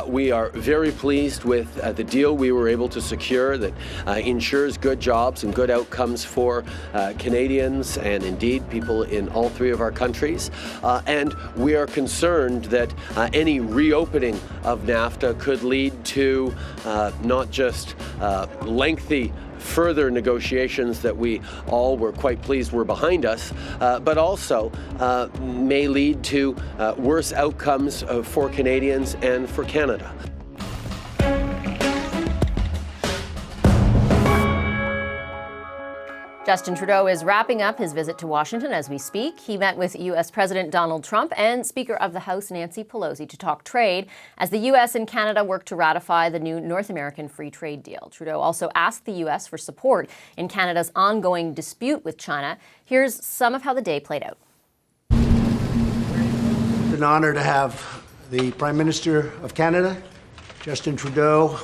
We are very pleased with the deal we were able to secure that ensures good jobs and good outcomes for Canadians and indeed people in all three of our countries. And we are concerned that any reopening of NAFTA could lead to not just lengthy further negotiations that we all were quite pleased were behind us, but also may lead to worse outcomes for Canadians and for Canada. Justin Trudeau is wrapping up his visit to Washington as we speak. He met with U.S. President Donald Trump and Speaker of the House Nancy Pelosi to talk trade as the U.S. and Canada work to ratify the new North American Free Trade Deal. Trudeau also asked the U.S. for support in Canada's ongoing dispute with China. Here's some of how the day played out. It's an honor to have the Prime Minister of Canada, Justin Trudeau.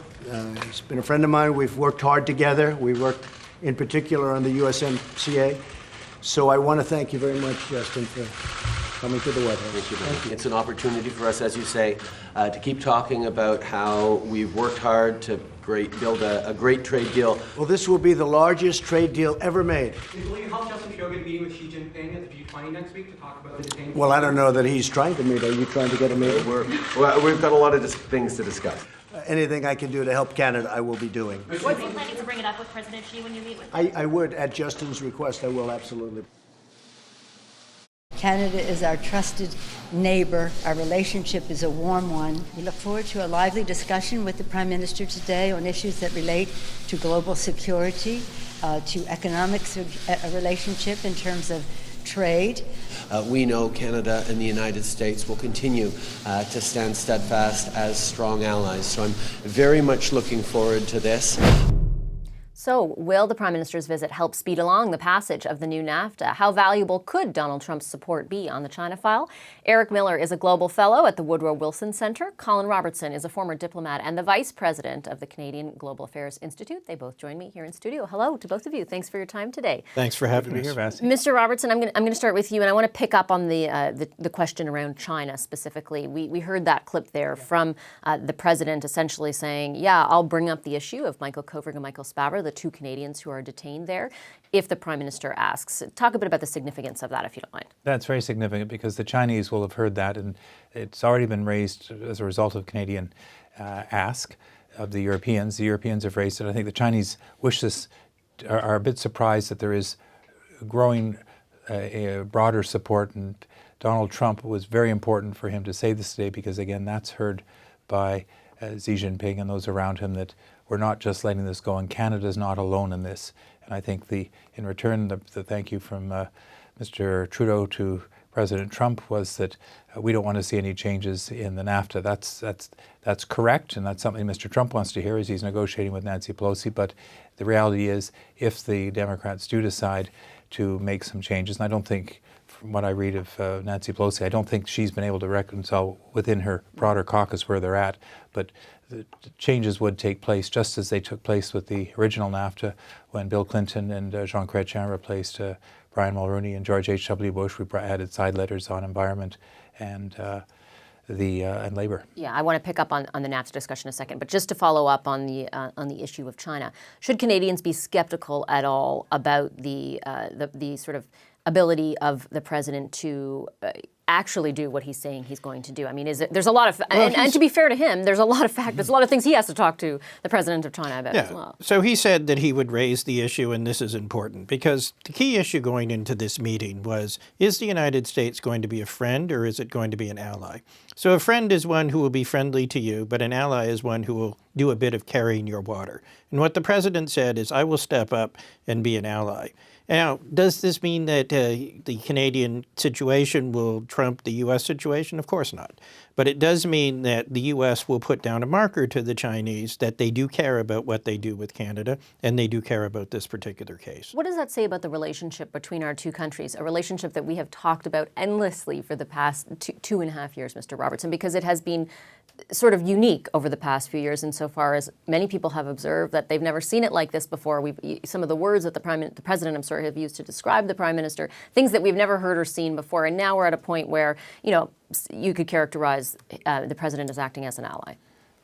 He's been a friend of mine. We've worked hard together. We worked in particular on the USMCA. So I want to thank you very much, Justin, for coming to the White House. Thank you. It's an opportunity for us, as you say, to keep talking about how we've worked hard to build a great trade deal. Well, this will be the largest trade deal ever made. Will you help Justin Trudeau get a meeting with Xi Jinping at the G20 next week to talk about the detained? Well, I don't know that he's trying to meet. Are you trying to get a meeting? We've got a lot of things to discuss. Anything I can do to help Canada, I will be doing. Are you planning to bring it up with President Xi when you meet with him? I would, at Justin's request, I will absolutely. Canada is our trusted neighbor. Our relationship is a warm one. We look forward to a lively discussion with the Prime Minister today on issues that relate to global security, to economic relationship in terms of trade. We know Canada and the United States will continue to stand steadfast as strong allies. So I'm very much looking forward to this. So, will the Prime Minister's visit help speed along the passage of the new NAFTA? How valuable could Donald Trump's support be on the China file? Eric Miller is a global fellow at the Woodrow Wilson Centre. Colin Robertson is a former diplomat and the vice president of the Canadian Global Affairs Institute. They both join me here in studio. Hello to both of you. Thanks for your time today. Thanks for having me here, Vassy. Mr. Robertson, I'm going to start with you, and I want to pick up on the question around China specifically. We heard that clip there from the president essentially saying, yeah, I'll bring up the issue of Michael Kovrig and Michael Spavor, the two Canadians who are detained there, if the Prime Minister asks. Talk a bit about the significance of that, if you don't mind. That's very significant because the Chinese will have heard that, and it's already been raised as a result of Canadian ask of the Europeans. The Europeans have raised it. I think the Chinese are a bit surprised that there is growing a broader support, and Donald Trump was very important for him to say this today because, again, that's heard by Xi Jinping and those around him, that we're not just letting this go, and Canada's not alone in this. And I think in return, the thank you from Mr. Trudeau to President Trump was that we don't want to see any changes in the NAFTA. That's correct, and that's something Mr. Trump wants to hear as he's negotiating with Nancy Pelosi. But the reality is, if the Democrats do decide to make some changes, and I don't think, from what I read of Nancy Pelosi, I don't think she's been able to reconcile within her broader caucus where they're at, but the changes would take place just as they took place with the original NAFTA when Bill Clinton and Jean Chrétien replaced Brian Mulroney and George H.W. Bush. We added side letters on environment and labor. Yeah, I want to pick up on the NAFTA discussion in a second, but just to follow up on the issue of China, should Canadians be skeptical at all about the sort of ability of the president to actually do what he's saying he's going to do? I mean, there's a lot of, and to be fair to him, there's a lot of factors, a lot of things he has to talk to the president of China about as well. So he said that he would raise the issue, and this is important, because the key issue going into this meeting was, is the United States going to be a friend or is it going to be an ally? So a friend is one who will be friendly to you, but an ally is one who will do a bit of carrying your water. And what the president said is, I will step up and be an ally. Now, does this mean that the Canadian situation will trump the U.S. situation? Of course not. But it does mean that the U.S. will put down a marker to the Chinese that they do care about what they do with Canada, and they do care about this particular case. What does that say about the relationship between our two countries, a relationship that we have talked about endlessly for the past two and a half years, Mr. Robertson, because it has been sort of unique over the past few years insofar as many people have observed that they've never seen it like this before. Some of the words that the president, have used to describe the prime minister, things that we've never heard or seen before. And now we're at a point where, you could characterize the president as acting as an ally.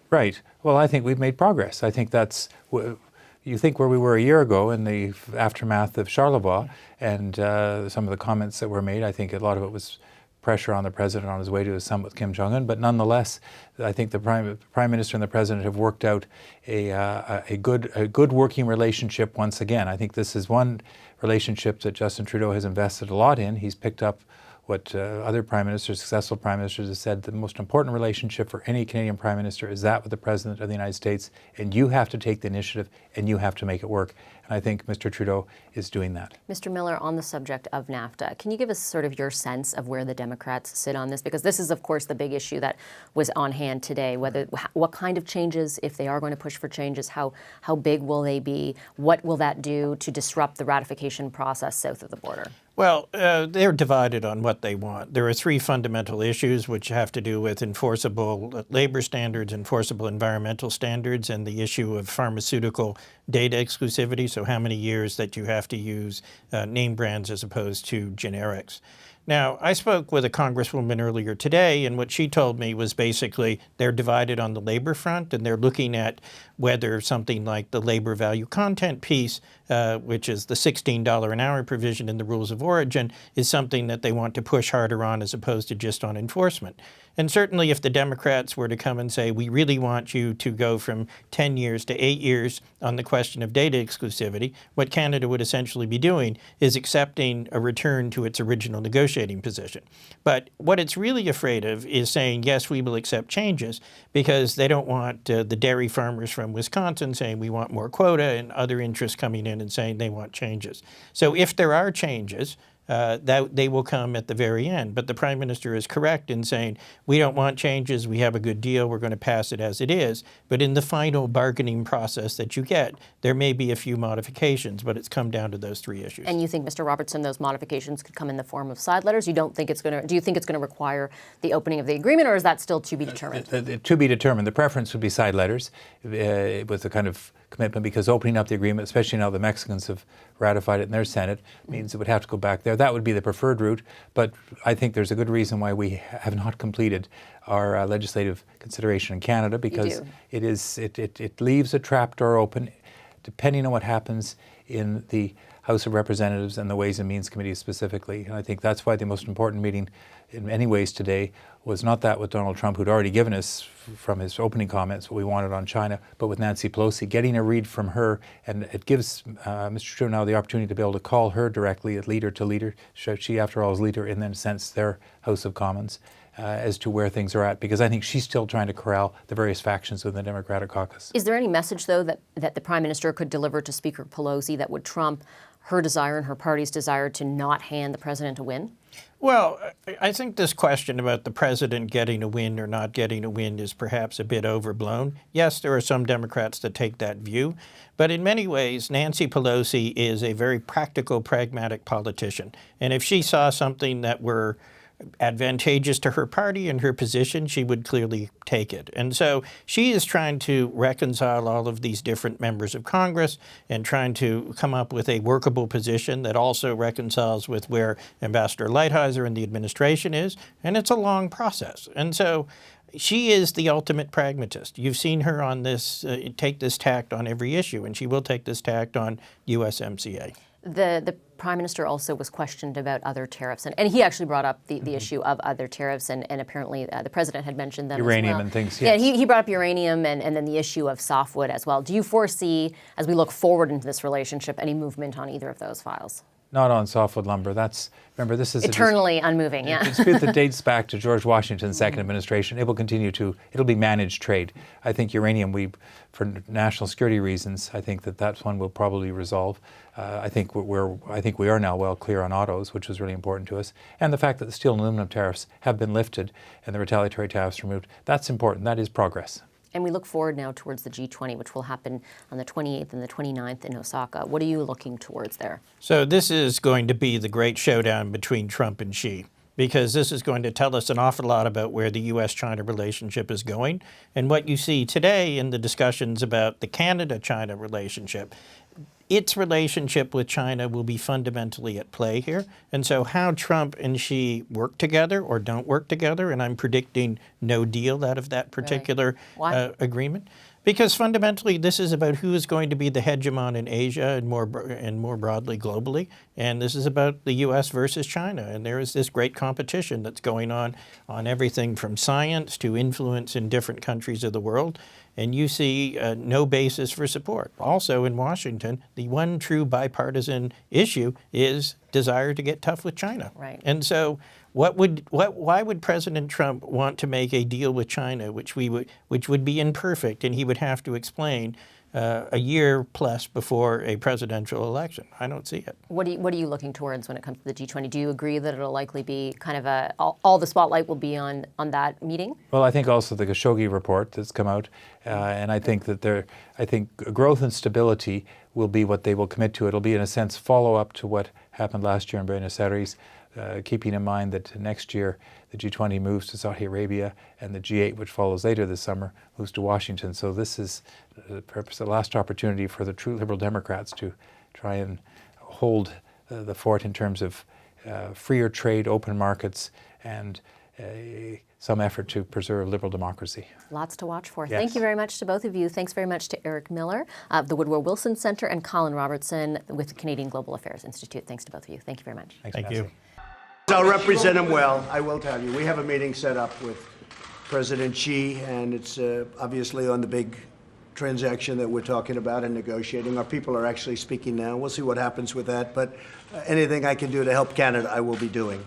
Right. Well, I think we've made progress. I think that's, you think where we were a year ago in the aftermath of Charlevoix and some of the comments that were made, I think a lot of it was pressure on the president on his way to his summit with Kim Jong-un. But nonetheless, I think the prime minister and the president have worked out a good working relationship once again. I think this is one relationship that Justin Trudeau has invested a lot in. He's picked up what other prime ministers, successful prime ministers have said, the most important relationship for any Canadian prime minister is that with the President of the United States, and you have to take the initiative and you have to make it work. And I think Mr. Trudeau is doing that. Mr. Miller, on the subject of NAFTA, can you give us sort of your sense of where the Democrats sit on this? Because this is, of course, the big issue that was on hand today. What kind of changes, if they are going to push for changes, how big will they be? What will that do to disrupt the ratification process south of the border? Well, they're divided on what they want. There are three fundamental issues which have to do with enforceable labor standards, enforceable environmental standards, and the issue of pharmaceutical data exclusivity, so how many years that you have to use name brands as opposed to generics. Now, I spoke with a congresswoman earlier today, and what she told me was basically they're divided on the labor front, and they're looking at whether something like the labor value content piece, which is the $16 an hour provision in the rules of origin, is something that they want to push harder on as opposed to just on enforcement. And certainly if the Democrats were to come and say, we really want you to go from 10 years to 8 years on the question of data exclusivity, what Canada would essentially be doing is accepting a return to its original negotiating position. But what it's really afraid of is saying, yes, we will accept changes, because they don't want the dairy farmers from Wisconsin saying we want more quota and other interests coming in and saying they want changes. So if there are changes, that they will come at the very end. But the Prime Minister is correct in saying, we don't want changes, we have a good deal, we're going to pass it as it is. But in the final bargaining process that you get, there may be a few modifications, but it's come down to those three issues. And you think, Mr. Robertson, those modifications could come in the form of side letters? Do you think it's going to require the opening of the agreement, or is that still to be determined? To be determined. The preference would be side letters with the kind of commitment, because opening up the agreement, especially now the Mexicans have ratified it in their Senate, means it would have to go back there. That would be the preferred route, but I think there's a good reason why we have not completed our legislative consideration in Canada, because it leaves a trapdoor open, depending on what happens in the House of Representatives and the Ways and Means Committee specifically. And I think that's why the most important meeting in many ways today was not that with Donald Trump, who'd already given us from his opening comments what we wanted on China, but with Nancy Pelosi, getting a read from her. And it gives Mr. Trudeau now the opportunity to be able to call her directly as leader to leader. She, after all, is leader in, a sense, their House of Commons as to where things are at, because I think she's still trying to corral the various factions within the Democratic caucus. Is there any message, though, that the Prime Minister could deliver to Speaker Pelosi that would trump her desire and her party's desire to not hand the president a win? Well, I think this question about the president getting a win or not getting a win is perhaps a bit overblown. Yes, there are some Democrats that take that view, but in many ways, Nancy Pelosi is a very practical, pragmatic politician. And if she saw something that were advantageous to her party and her position, she would clearly take it. And so she is trying to reconcile all of these different members of Congress and trying to come up with a workable position that also reconciles with where Ambassador Lighthizer and the administration is. And it's a long process. And so she is the ultimate pragmatist. You've seen her on this, take this tact on every issue, and she will take this tact on USMCA. The Prime Minister also was questioned about other tariffs, and he actually brought up the issue of other tariffs, and apparently the President had mentioned them uranium as well. And things, yes. Yeah, he brought up uranium and then the issue of softwood as well. Do you foresee, as we look forward into this relationship, any movement on either of those files? Not on softwood lumber. Remember, this is eternally unmoving, yeah. A dispute that dates back to George Washington's second administration. It will continue it'll be managed trade. I think uranium, for national security reasons, I think that's one we'll probably resolve. I think we are now well clear on autos, which was really important to us. And the fact that the steel and aluminum tariffs have been lifted and the retaliatory tariffs removed, that's important. That is progress. And we look forward now towards the G20, which will happen on the 28th and the 29th in Osaka. What are you looking towards there? So this is going to be the great showdown between Trump and Xi. because this is going to tell us an awful lot about where the U.S.-China relationship is going. And what you see today in the discussions about the Canada-China relationship, its relationship with China will be fundamentally at play here. And so how Trump and Xi work together or don't work together, and I'm predicting no deal out of that particular agreement. Because fundamentally, this is about who is going to be the hegemon in Asia and more broadly globally. And this is about the U.S. versus China. And there is this great competition that's going on everything from science to influence in different countries of the world. And you see no basis for support. Also in Washington, the one true bipartisan issue is desire to get tough with China. Right. And so why would President Trump want to make a deal with China, which would be imperfect, and he would have to explain a year plus before a presidential election? I don't see it. What are you looking towards when it comes to the G20? Do you agree that it'll likely be kind of all the spotlight will be on that meeting? Well, I think also the Khashoggi report that's come out, and I think that growth and stability will be what they will commit to. It'll be, in a sense, follow up to what happened last year in Buenos Aires. Keeping in mind that next year the G20 moves to Saudi Arabia and the G8, which follows later this summer, moves to Washington. So this is perhaps the last opportunity for the true Liberal Democrats to try and hold the fort in terms of freer trade, open markets, and some effort to preserve liberal democracy. Lots to watch for. Yes. Thank you very much to both of you. Thanks very much to Eric Miller of the Woodrow Wilson Center and Colin Robertson with the Canadian Global Affairs Institute. Thanks to both of you. Thank you very much. Thanks, Thank Nancy. you. I'll represent him well. I will tell you. We have a meeting set up with President Xi, and it's obviously on the big transaction that we're talking about and negotiating. Our people are actually speaking now. We'll see what happens with that. But anything I can do to help Canada, I will be doing.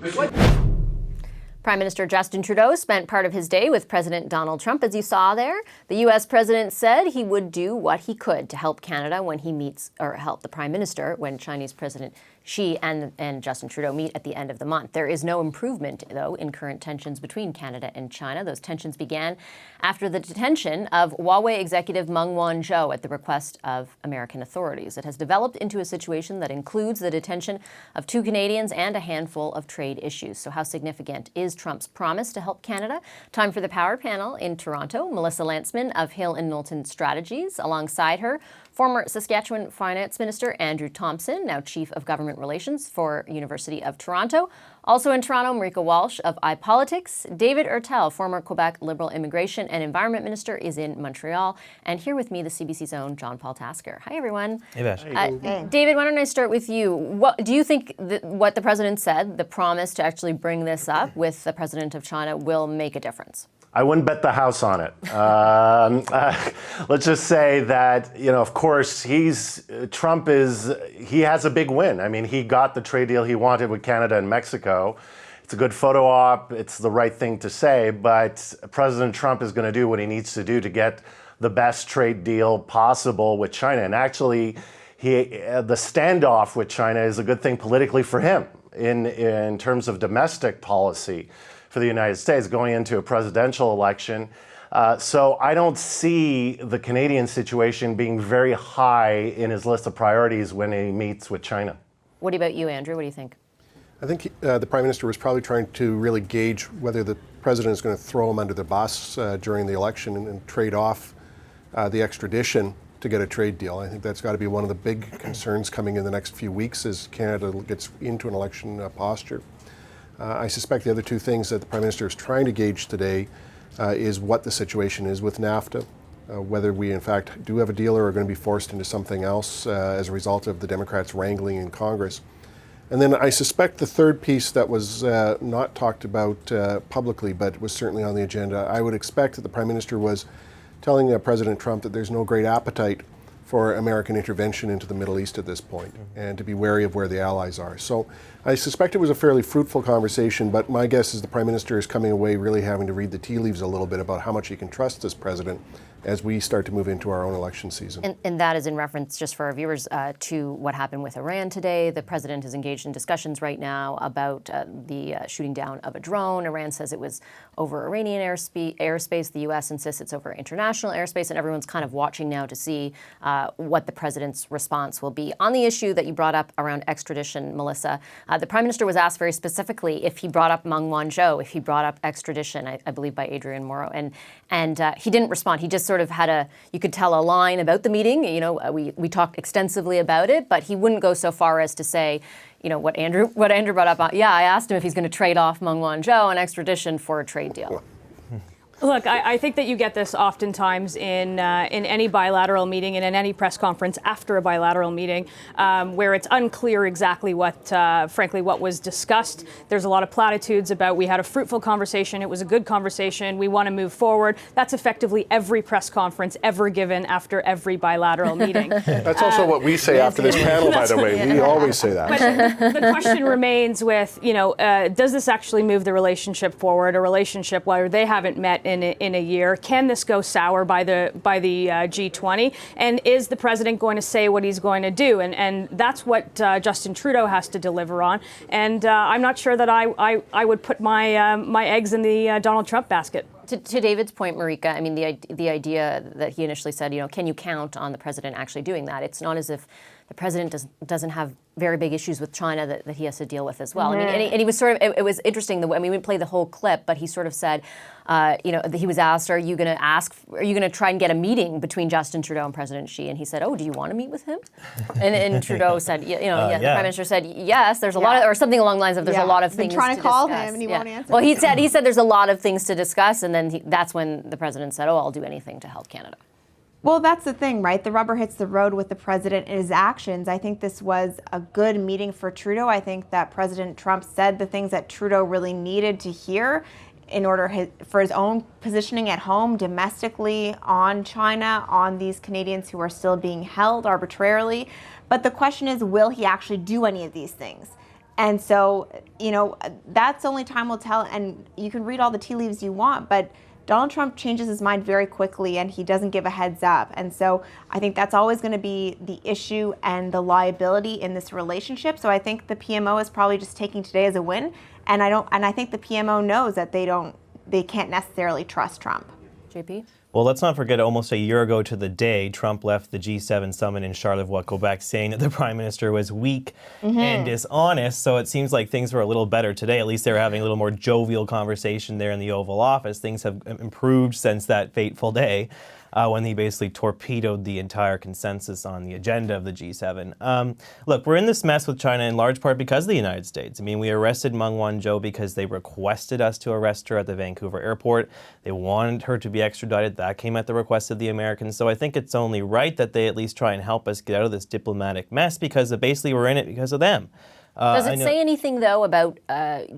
Prime Minister Justin Trudeau spent part of his day with President Donald Trump, as you saw there. The U.S. president said he would do what he could to help Canada when he meets, or help the Prime Minister when Chinese President Xi and Justin Trudeau meet at the end of the month. There is no improvement, though, in current tensions between Canada and China. Those tensions began after the detention of Huawei executive Meng Wanzhou at the request of American authorities. It has developed into a situation that includes the detention of 2 Canadians and a handful of trade issues. So how significant is Trump's promise to help Canada? Time for the Power Panel in Toronto. Melissa Lantzman of Hill & Knowlton Strategies. Alongside her, former Saskatchewan Finance Minister Andrew Thompson, now Chief of Government Relations for University of Toronto. Also in Toronto, Marika Walsh of iPolitics. David Ertel, former Quebec Liberal Immigration and Environment Minister, is in Montreal. And here with me, the CBC's own John Paul Tasker. Hi, everyone. Hey, Vash. David, why don't I start with you? What do you think what the president said, the promise to actually bring this up with the president of China, will make a difference? I wouldn't bet the house on it. Let's just say that, of course, Trump has a big win. I mean, he got the trade deal he wanted with Canada and Mexico. It's a good photo op. It's the right thing to say, but President Trump is going to do what he needs to do to get the best trade deal possible with China. And actually, the standoff with China is a good thing politically for him in terms of domestic policy for the United States going into a presidential election. So I don't see the Canadian situation being very high in his list of priorities when he meets with China. What about you, Andrew? What do you think? I think the Prime Minister was probably trying to really gauge whether the President is going to throw him under the bus during the election and trade off the extradition to get a trade deal. I think that's got to be one of the big concerns coming in the next few weeks as Canada gets into an election posture. I suspect the other two things that the Prime Minister is trying to gauge today is what the situation is with NAFTA, whether we in fact do have a deal or are going to be forced into something else as a result of the Democrats wrangling in Congress. And then I suspect the third piece that was not talked about publicly but was certainly on the agenda, I would expect that the Prime Minister was telling President Trump that there's no great appetite for American intervention into the Middle East at this point, and to be wary of where the allies are. So I suspect it was a fairly fruitful conversation, but my guess is the Prime Minister is coming away really having to read the tea leaves a little bit about how much he can trust this president as we start to move into our own election season. And that is in reference, just for our viewers, to what happened with Iran today. The president is engaged in discussions right now about the shooting down of a drone. Iran says it was over Iranian airspace. The U.S. insists it's over international airspace, and everyone's kind of watching now to see what the president's response will be. On the issue that you brought up around extradition, Melissa, the Prime Minister was asked very specifically if he brought up Meng Wanzhou, if he brought up extradition, I believe by Adrian Morrow, and he didn't respond. He just sort of had you could tell a line about the meeting. You know, we talked extensively about it, but he wouldn't go so far as to say, you know, what Andrew brought up. Yeah, I asked him if he's going to trade off Meng Wanzhou and extradition for a trade deal. Look, I think that you get this oftentimes in any bilateral meeting and in any press conference after a bilateral meeting where it's unclear exactly frankly, what was discussed. There's a lot of platitudes about we had a fruitful conversation, it was a good conversation, we want to move forward. That's effectively every press conference ever given after every bilateral meeting. That's also what we say after this panel, by the way. We always say that. But the question remains with, you know, does this actually move the relationship forward, a relationship where they haven't met in a year? Can this go sour by the G20? And is the president going to say what he's going to do? And that's what Justin Trudeau has to deliver on. And I'm not sure that I would put my eggs in the Donald Trump basket. To David's point, Marika, I mean, the idea that he initially said, you know, can you count on the president actually doing that? It's not as if the president doesn't have very big issues with China that he has to deal with as well. Mm-hmm. I mean, and he was sort of, it was interesting. I mean, we didn't play the whole clip, but he sort of said, you know, he was asked, are you going to try and get a meeting between Justin Trudeau and President Xi? And he said, oh, do you want to meet with him? And Trudeau said, the Prime Minister said, yes, there's a lot of, or something along the lines of there's a lot of things to discuss. Been trying to call him and he won't answer. Well, he said there's a lot of things to discuss, and then that's when the president said, oh, I'll do anything to help Canada. Well, that's the thing, right? The rubber hits the road with the president and his actions. I think this was a good meeting for Trudeau. I think that President Trump said the things that Trudeau really needed to hear in order for his own positioning at home, domestically, on China, on these Canadians who are still being held arbitrarily. But the question is, will he actually do any of these things? And so, you know, that's only time will tell. And you can read all the tea leaves you want, but Donald Trump changes his mind very quickly and he doesn't give a heads up. And so I think that's always going to be the issue and the liability in this relationship. So I think the PMO is probably just taking today as a win. And I think the PMO knows that they can't necessarily trust Trump. JP? Well, let's not forget almost a year ago to the day, Trump left the G7 summit in Charlevoix, Quebec, saying that the Prime Minister was weak and dishonest. So it seems like things were a little better today. At least they were having a little more jovial conversation there in the Oval Office. Things have improved since that fateful day when he basically torpedoed the entire consensus on the agenda of the G7. Look, we're in this mess with China in large part because of the United States. I mean, we arrested Meng Wanzhou because they requested us to arrest her at the Vancouver airport. They wanted her to be extradited. That came at the request of the Americans. So I think it's only right that they at least try and help us get out of this diplomatic mess because basically we're in it because of them. Does it say anything, though, about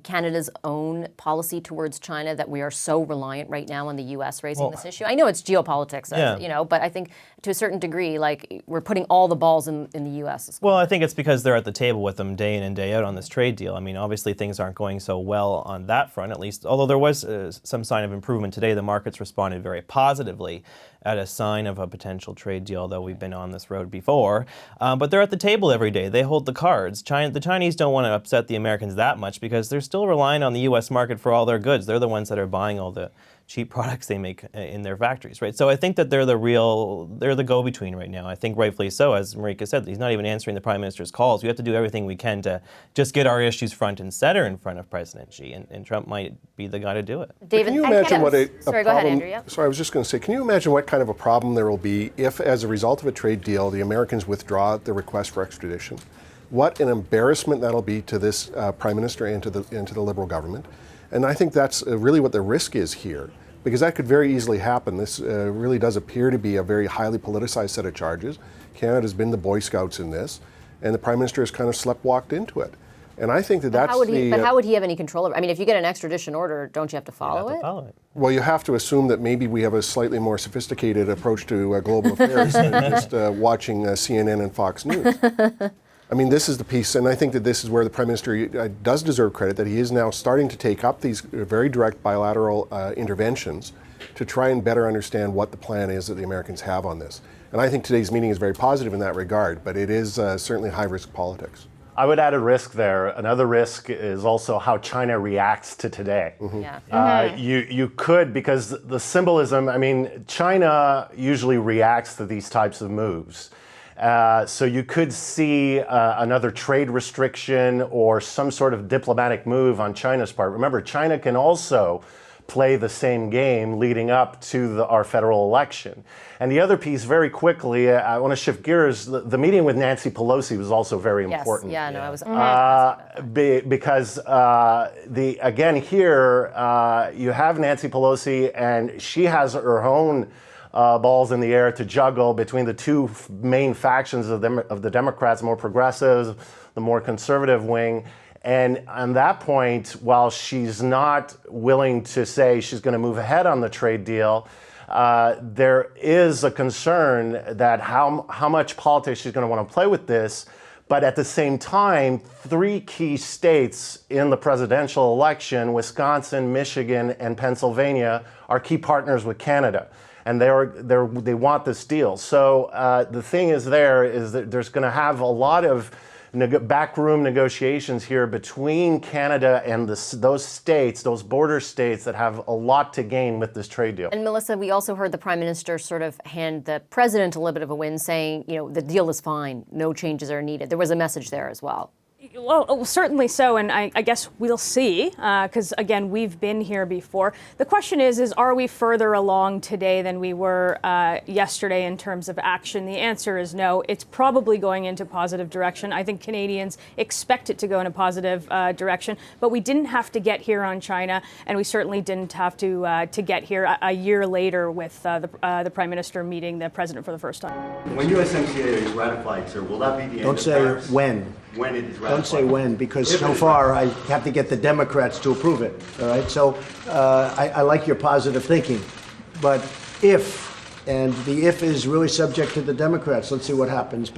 Canada's own policy towards China that we are so reliant right now on the U.S. raising this issue? I know it's geopolitics, you know, but I think to a certain degree, like, we're putting all the balls in the U.S. Well, I think it's because they're at the table with them day in and day out on this trade deal. I mean, obviously things aren't going so well on that front, at least. Although there was some sign of improvement today, the markets responded very positively at a sign of a potential trade deal, though we've been on this road before. But they're at the table every day. They hold the cards. The Chinese don't want to upset the Americans that much because they're still relying on the U.S. market for all their goods. They're the ones that are buying all the cheap products they make in their factories, right? So I think that they're the go-between right now. I think rightfully so, as Marika said, he's not even answering the Prime Minister's calls. We have to do everything we can to just get our issues front and center in front of President Xi, and Trump might be the guy to do it. David, can you imagine what a sorry, problem, go ahead, Andrew. Yeah. Sorry, I was just going to say, can you imagine what kind of a problem there will be if, as a result of a trade deal, the Americans withdraw the request for extradition? What an embarrassment that'll be to this Prime Minister and to the Liberal government. And I think that's really what the risk is here, because that could very easily happen. This really does appear to be a very highly politicized set of charges. Canada's been the Boy Scouts in this, and the Prime Minister has kind of sleptwalked into it. And I think that's But how would he have any control over it? I mean, if you get an extradition order, don't you have to follow it? Well, you have to assume that maybe we have a slightly more sophisticated approach to global affairs than just watching CNN and Fox News. I mean, this is the piece, and I think that this is where the Prime Minister does deserve credit, that he is now starting to take up these very direct bilateral interventions to try and better understand what the plan is that the Americans have on this. And I think today's meeting is very positive in that regard, but it is certainly high-risk politics. I would add a risk there. Another risk is also how China reacts to today. Yeah. You could, because the symbolism, I mean, China usually reacts to these types of moves. So you could see another trade restriction or some sort of diplomatic move on China's part. Remember, China can also play the same game leading up to our federal election. And the other piece, very quickly, I want to shift gears. The meeting with Nancy Pelosi was also very important. Yeah, no, I was. Because again here you have Nancy Pelosi, and she has her own balls in the air to juggle between the two main factions of the Democrats, more progressives, the more conservative wing. And on that point, while she's not willing to say she's going to move ahead on the trade deal, there is a concern that how much politics she's going to want to play with this. But at the same time, 3 key states in the presidential election, Wisconsin, Michigan, and Pennsylvania, are key partners with Canada. And they want this deal. So the thing is that there's going to have a lot of backroom negotiations here between Canada and those states, those border states that have a lot to gain with this trade deal. And Melissa, we also heard the Prime Minister sort of hand the President a little bit of a win, saying, the deal is fine, no changes are needed. There was a message there as well. Well, certainly so, and I guess we'll see, because again, we've been here before. The question is are we further along today than we were yesterday in terms of action? The answer is no. It's probably going into positive direction. I think Canadians expect it to go in a positive direction, but we didn't have to get here on China, and we certainly didn't have to get here a year later with the Prime Minister meeting the President for the first time. When USMCA is ratified, sir, will that be the end Don't of say tariffs? when. When it is ratified. Don't say when, because so far I have to get the Democrats to approve it. All right, so I like your positive thinking, but if, and the if is really subject to the Democrats. Let's see what happens.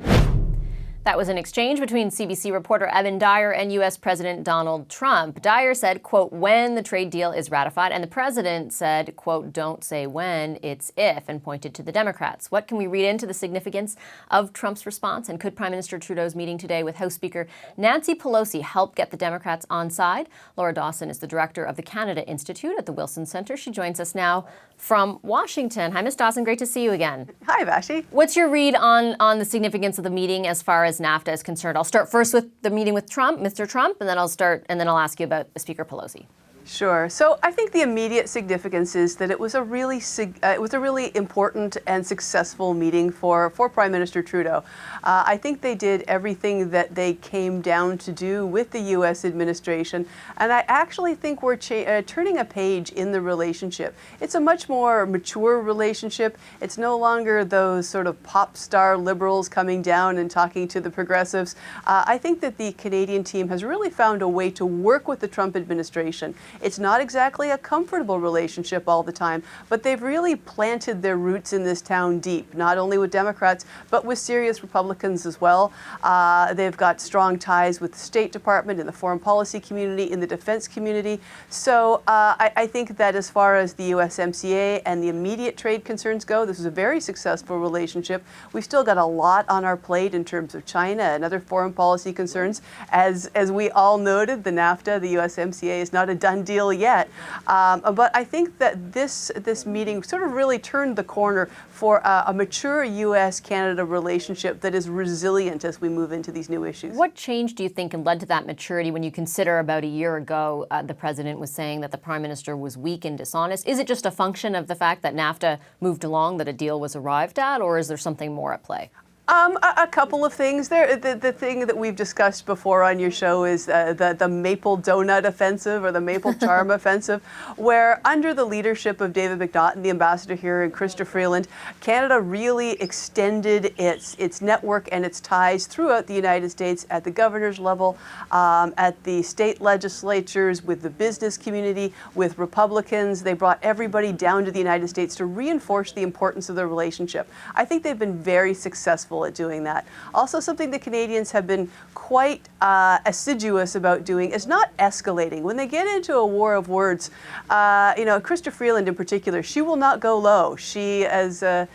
That was an exchange between CBC reporter Evan Dyer and U.S. President Donald Trump. Dyer said, quote, when the trade deal is ratified, and the president said, quote, don't say when, it's if, and pointed to the Democrats. What can we read into the significance of Trump's response? And could Prime Minister Trudeau's meeting today with House Speaker Nancy Pelosi help get the Democrats on side? Laura Dawson is the director of the Canada Institute at the Wilson Centre. She joins us now from Washington. Hi, Ms. Dawson. Great to see you again. Hi, Vashi. What's your read on the significance of the meeting as far as NAFTA is concerned? I'll start first with the meeting with Trump, Mr. Trump, and then I'll ask you about Speaker Pelosi. Sure. So I think the immediate significance is that it was a really important and successful meeting for Prime Minister Trudeau. I think they did everything that they came down to do with the U.S. administration, and I actually think we're turning a page in the relationship. It's a much more mature relationship. It's no longer those sort of pop star liberals coming down and talking to the progressives. I think that the Canadian team has really found a way to work with the Trump administration. It's not exactly a comfortable relationship all the time, but they've really planted their roots in this town deep, not only with Democrats, but with serious Republicans as well. They've got strong ties with the State Department, in the foreign policy community, in the defense community. So I think that as far as the USMCA and the immediate trade concerns go, this is a very successful relationship. We've still got a lot on our plate in terms of China and other foreign policy concerns. As we all noted, the NAFTA, the USMCA, is not a done deal yet. But I think that this meeting sort of really turned the corner for a mature U.S.-Canada relationship that is resilient as we move into these new issues. What change do you think led to that maturity when you consider about a year ago the president was saying that the Prime Minister was weak and dishonest? Is it just a function of the fact that NAFTA moved along, that a deal was arrived at, or is there something more at play? A couple of things. The thing that we've discussed before on your show is the maple donut offensive, or the maple charm offensive, where under the leadership of David McNaughton, the ambassador here, and Chrystia Freeland, Canada really extended its network and its ties throughout the United States at the governor's level, at the state legislatures, with the business community, with Republicans. They brought everybody down to the United States to reinforce the importance of the relationship. I think they've been very successful successful at doing that. Also, something the Canadians have been quite assiduous about doing is not escalating. When they get into a war of words, Chrystia Freeland in particular, she will not go low. She, as Michelle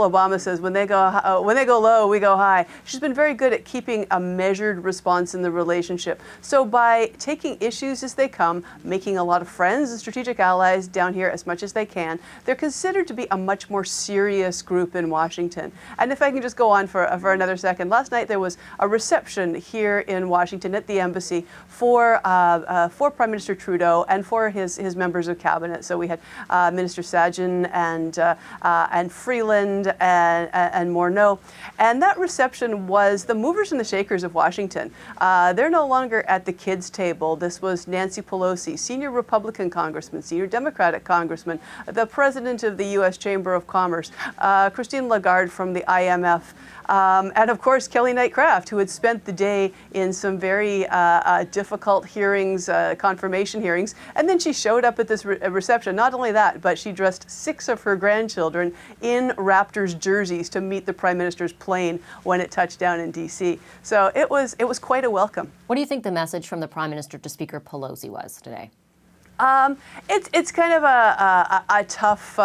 Obama says, when they go low, we go high. She's been very good at keeping a measured response in the relationship. So by taking issues as they come, making a lot of friends and strategic allies down here as much as they can, they're considered to be a much more serious group in Washington. And if I can just go on for another second, last night there was a reception here in Washington at the embassy for Prime Minister Trudeau and for his members of cabinet. So we had Minister Sajjan and Freeland and Morneau. And that reception was the movers and the shakers of Washington. They're no longer at the kids' table. This was Nancy Pelosi, senior Republican congressman, senior Democratic congressman, the president of the U.S. Chamber of Commerce, Christine Lagarde from the IMF, and of course Kelly Knight Craft, who had spent the day in some very difficult hearings, confirmation hearings, and then she showed up at this reception. Not only that, but she dressed 6 of her grandchildren in Raptors jerseys to meet the Prime Minister's plane when it touched down in D.C. So it was quite a welcome. What do you think the message from the Prime Minister to Speaker Pelosi was today? It's kind of a tough.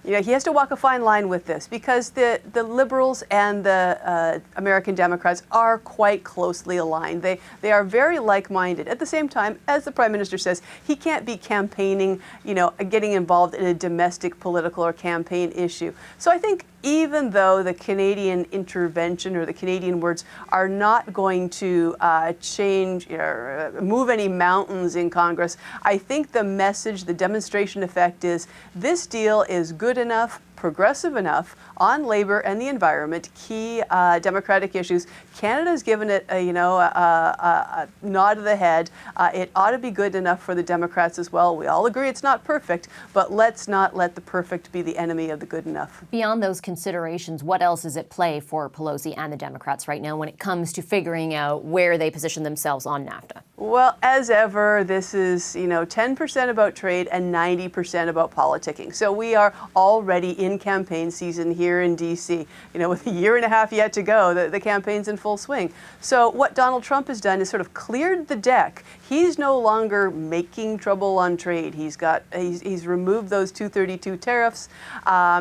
He has to walk a fine line with this because the Liberals and the American Democrats are quite closely aligned. They are very like-minded. At the same time, as the Prime Minister says, he can't be campaigning, getting involved in a domestic political or campaign issue. So I think even though the Canadian intervention or the Canadian words are not going to change or move any mountains in Congress, I think the message, the demonstration effect is this deal is good enough, progressive enough on labor and the environment, key democratic issues. Canada's given it a nod of the head. It ought to be good enough for the Democrats as well. We all agree it's not perfect, but let's not let the perfect be the enemy of the good enough. Beyond those considerations, what else is at play for Pelosi and the Democrats right now when it comes to figuring out where they position themselves on NAFTA? Well, as ever, this is 10% about trade and 90% about politicking. So we are already in campaign season here in D.C. With a year and a half yet to go, the campaign's in full swing. So what Donald Trump has done is sort of cleared the deck. He's no longer making trouble on trade. He's removed those 232 tariffs.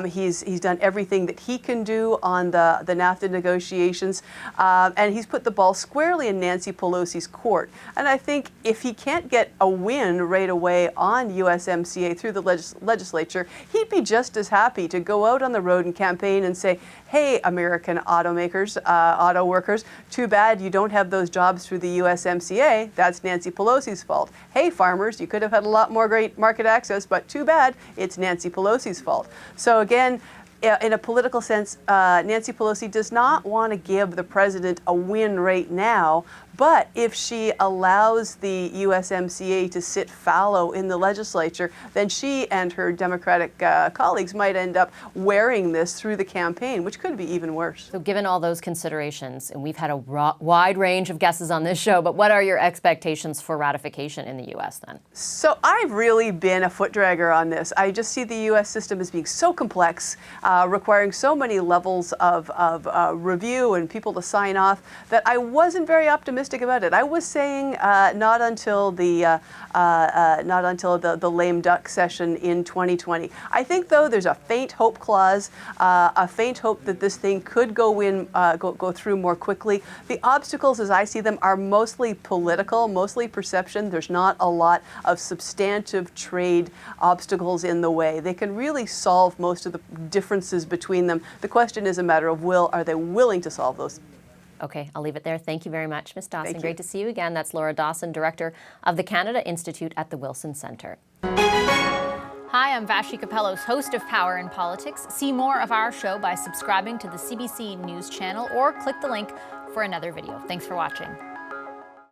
He's done everything that he can do on the NAFTA negotiations, and he's put the ball squarely in Nancy Pelosi's court. And I think if he can't get a win right away on USMCA through the legislature, he'd be just as happy to go out on the road and campaign and say, hey, American automakers, auto workers, too bad you don't have those jobs through the USMCA. That's Nancy Pelosi's fault. Hey, farmers, you could have had a lot more great market access, but too bad, it's Nancy Pelosi's fault. So again, in a political sense, Nancy Pelosi does not want to give the president a win right now, but if she allows the USMCA to sit fallow in the legislature, then she and her Democratic colleagues might end up wearing this through the campaign, which could be even worse. So given all those considerations, and we've had a wide range of guesses on this show, but what are your expectations for ratification in the U.S. then? So I've really been a foot dragger on this. I just see the U.S. system as being so complex, requiring so many levels of review and people to sign off, that I wasn't very optimistic about it. I was saying not until the lame duck session in 2020. I think though there's a faint hope clause, a faint hope that this thing could go through more quickly. The obstacles, as I see them, are mostly political, mostly perception. There's not a lot of substantive trade obstacles in the way. They can really solve most of the differences between them. The question is a matter of will. Are they willing to solve those? Okay, I'll leave it there. Thank you very much, Ms. Dawson. Great to see you again. That's Laura Dawson, Director of the Canada Institute at the Wilson Centre. Hi, I'm Vashi Capellos, host of Power in Politics. See more of our show by subscribing to the CBC News channel or click the link for another video. Thanks for watching.